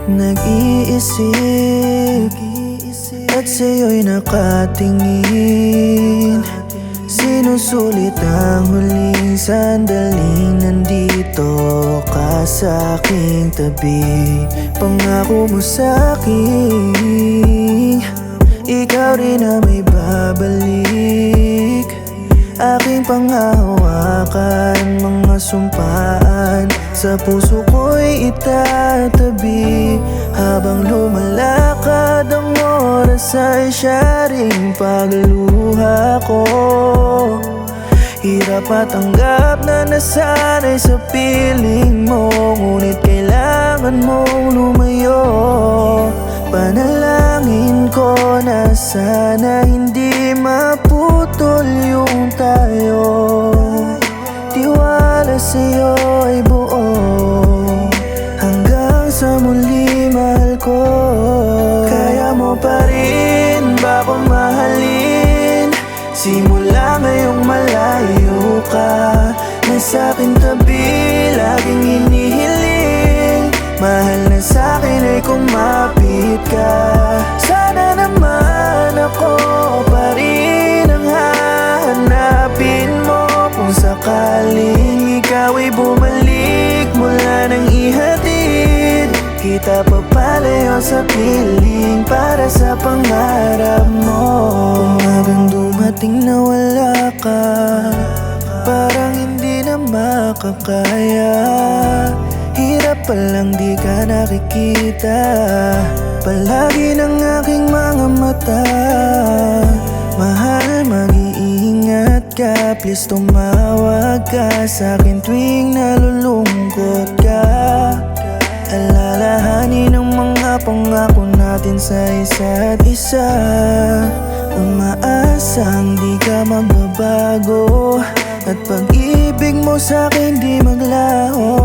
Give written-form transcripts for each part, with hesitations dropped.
Nag-iisip at sa'yo'y nakatingin. Sinusulit ang huling sandaling nandito ka sa aking tabi. Pangako mo sa'kin, ikaw rin na may babalik. Aking panghahawakan, mga sumpaan sa puso ko'y itatabi. Habang lumalakad ang oras ay siya ring pagluha ko. Hirap matanggap na nasanay sa piling mo, ngunit kailangan mong lumayo. Panalangin ko na sana hindi maputol yung tayo. Tiwala sa'yo ay buo hanggang sa muli, mahal ko. Kaya mo pa rin ba akong mahalin? Simula ngayong malayo ka na sa'king tabi, laging hinihiling. Mahal na sa'kin ay kumapit ka. Sana naman ako pa rin ang hahanapin mo. Kung sakaling ikaw ay bumalik mula nang ihatid kita papalayo sa piling para sa pangarap mo. Umagang dumating na wala ka, parang hindi na makakaya. Hirap palang di ka nakikita, palagi ng aking mga mata. Mahal, mag-iingat ka, please tumawag ka sa'kin tuwing nalulungkot ka. Alalahanin ang mga pangako natin sa isa't isa. Umaasang di ka magbabago, at pag-ibig mo sa'kin di maglaho.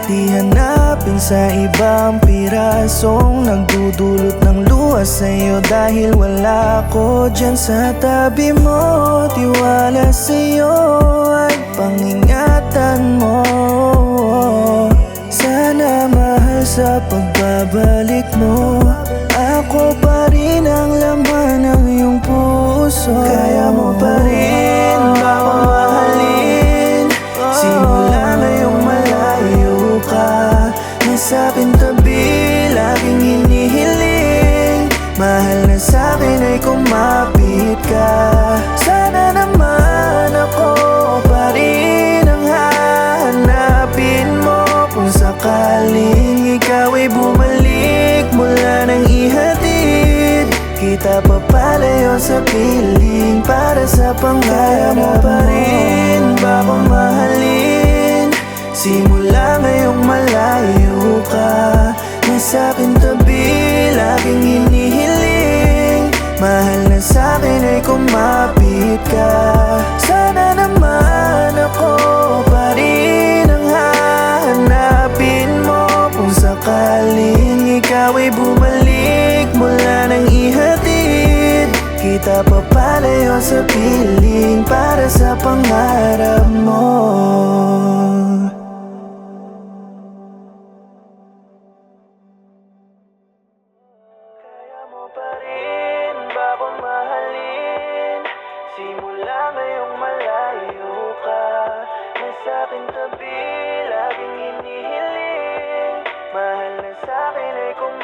Di hanapin sa ibang pirasong nagdudulot ng luha sa'yo, dahil wala ko dyan sa tabi mo. Tiwala sa'yo at pangingatan mo. Sana mahal sa pagbabalik mo, ako pa rin ang laman ng iyong puso. Kaya mo pa rin ba akong mahalin? Simula ngayong malayo ka na sa'king tabi, laging hinihiling. Mahal na sa'kin ay kumapit ka. Sana naman ako pa rin ang hahanapin mo. Kung sakaling ikaw ay bumalik mula nang ihatid kita papalayo sa piling para sa pangarap mo. Pa rin ba akong mahalin? Simula ngayong malayo ka na sa'king tabi, laging hinihiling. Mahal na sa'kin ay kumapit ka. Sana naman ako pa rin ang hahanapin mo. Kung sakaling ikaw ay bumalik mula nang ihatid kita papalayo sa piling para sa pangarap mo. Kaya mo pa rin ba akong mahalin? Simula ngayong malayo ka na sa'king tabi, laging hinihiling. Mahal na sa'kin ay kumapit